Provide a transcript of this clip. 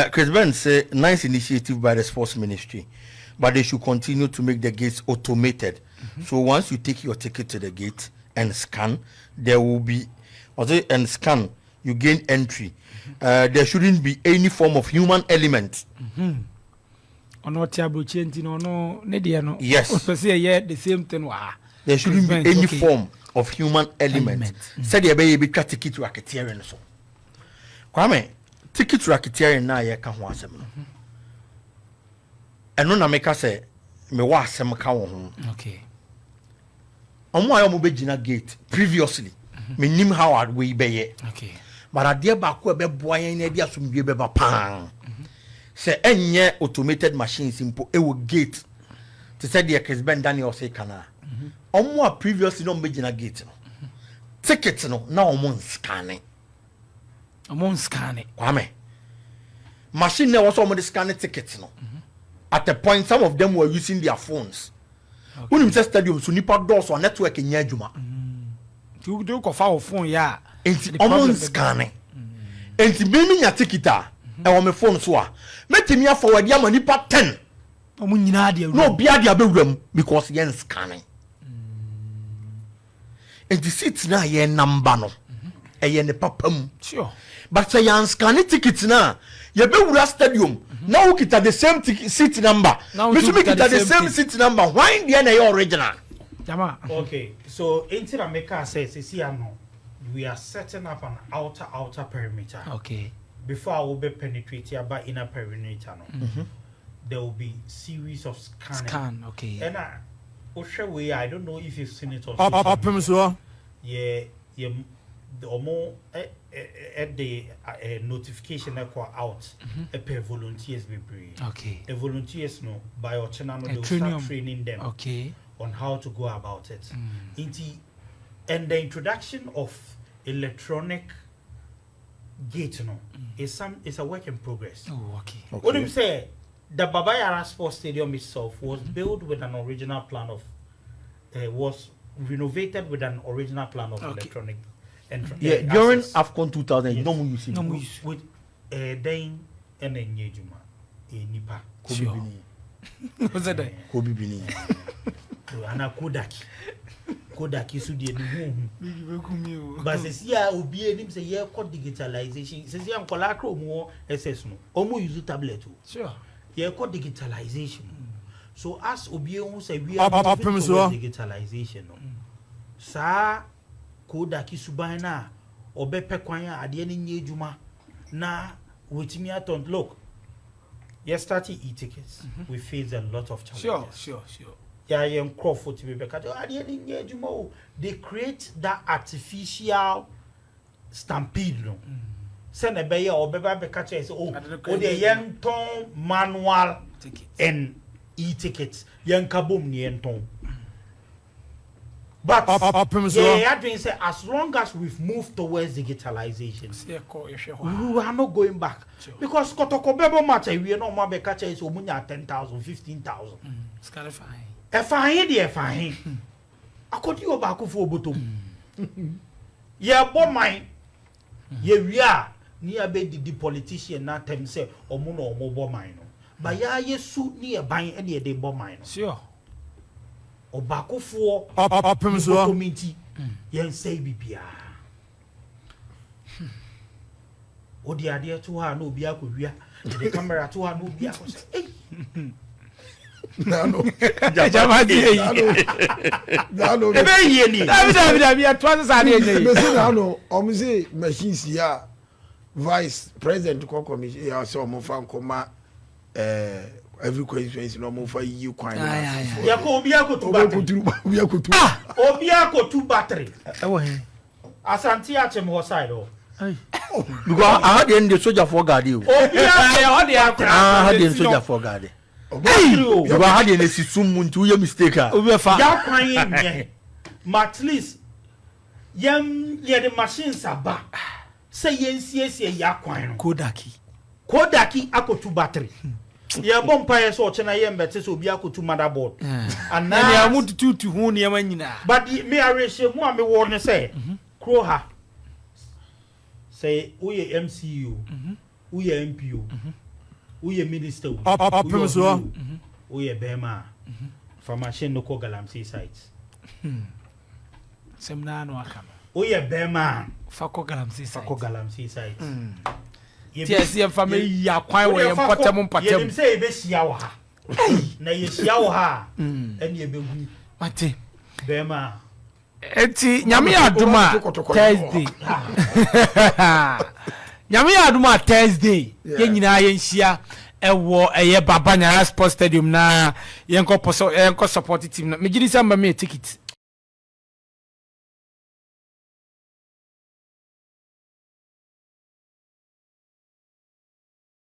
Chris Ben said, nice initiative by the sports ministry, but they should continue to make the gates automated. So once you take your ticket to the gate and scan, there will be, and scan, you gain entry. There shouldn't be any form of human element. Yes. The same thing. There shouldn't be any form of human element. Said the baby got ticket to racketeering. So, Kwame, ticket to racketeering now, you can't want them. And no, make us say, me was some count. Okay. On why I'm a gate previously, me nim how I'd we be. Okay. But I dear back where be boy and idea some be pan. Say, any automated machines simple, it will gate. To say the case Ben Daniel say, Kana. On more previously no major gate. Tickets no, now I'm scanning. I'm scanning. Kwame. Machine there was almost scanning tickets no. At the point, some of them were using their phones. When you say stadium, so nipa doors or network in Yajuma. You do go for phone, yeah. And almost scanning. And the baby your ticket and on my phone so. Make me forward ya nipa 10. No, be at the room because yen scanning. And the seats now yen number no. A yen papum. Sure. But say yan scanning tickets now. You be Yara Stadium. Now we get the same seat number. Now we make it the same seat number. Why in the original? Okay, so into America says, see, we are setting up an outer perimeter. Okay. Before I will be penetrated by inner perimeter, there will be series of scanning. Scan, okay. And I don't know if you've seen it on Opemsuo. Yeah, the more the notification that go out a pair volunteers be brave. Okay. The volunteers know by our channel they will start training them on how to go about it. And the introduction of electronic gate is a work in progress. Oh, okay. What do you say? The Yara Sports Stadium itself was built with an original plan of was renovated with an original plan of electronic. During AFCON 2000, no more use with then and then Yejuma, Nipa, What's that? Kobe Bini. Ana Kodaki Sudi. But says, yeah, Obi and him say, yeah, called digitalization. Says, yeah, Colacro more SS no. Omo use tablet. Sure. Yeah, called digitalization. So, as Obi say, we are digitalization. Sa Kodaki Subana, Obepe Kwanya, at the end in Yejuma. Na, with me at look. Yesterday e-tickets, we face a lot of challenges. Sure. Yeah, Crawford to be back. They create that artificial stampede. Send a bayer or baby catcher. Oh, the young tone manual and e-tickets. Young kaboom yen tone. But say as long as we've moved towards digitalization, we are not going back. Because Kotokobebo matter, we are not more catcher is 10,000, 15,000. It's kind of fine. Fine. I could you back for bottom. Yeah, but mine. Yeah, we are near the politician not them say or mono or mobile mine. But yeah, you suit near buying any day bomb mine. Sure. Or back for Opemsuo committee. Yen say BPR. O the idea to her no be the camera to her no be no. Machines here, Vice President Commission, yeah, so Mofan Coma, every question no more for you. Obiako to battery. Asante Achem Hoside. Because I had the soldier for guard you. I had the soldier for guard. You are having a system to your mistake. At least, young, the machines are back. Say, yes, Yaquine. Kodaki, Ako to battery. Ya bonfire so chena yem better so biako to motherboard. And now I want to who near manina. But me I ratio more me warn say, Croha. Say, we MCU, we MPU. woyɛ minister Opemsuo woyɛ bɛrima fa machine no kɔ galamsey site sɛm naa no aka no woyɛ bɛrima fa kɔ galamsey fa kɔ galamsey site tiɛsi yɛmfa mɛyi akwan wɔ yɛ mpɔtam yɛnim sɛ yɛbɛhyia wɔ ha na yɛhyia wɔ ha ɛne yɛbɛhu mate bɛrima eti nyame yɛ adom a Thursday nyame yɛ adom a Thursday yɛn nyinaa yɛnhyia ɛwɔ ɛyɛ Baba Yara Sports Stadium na yɛnkɔ support team na megye di sɛ mba me ticket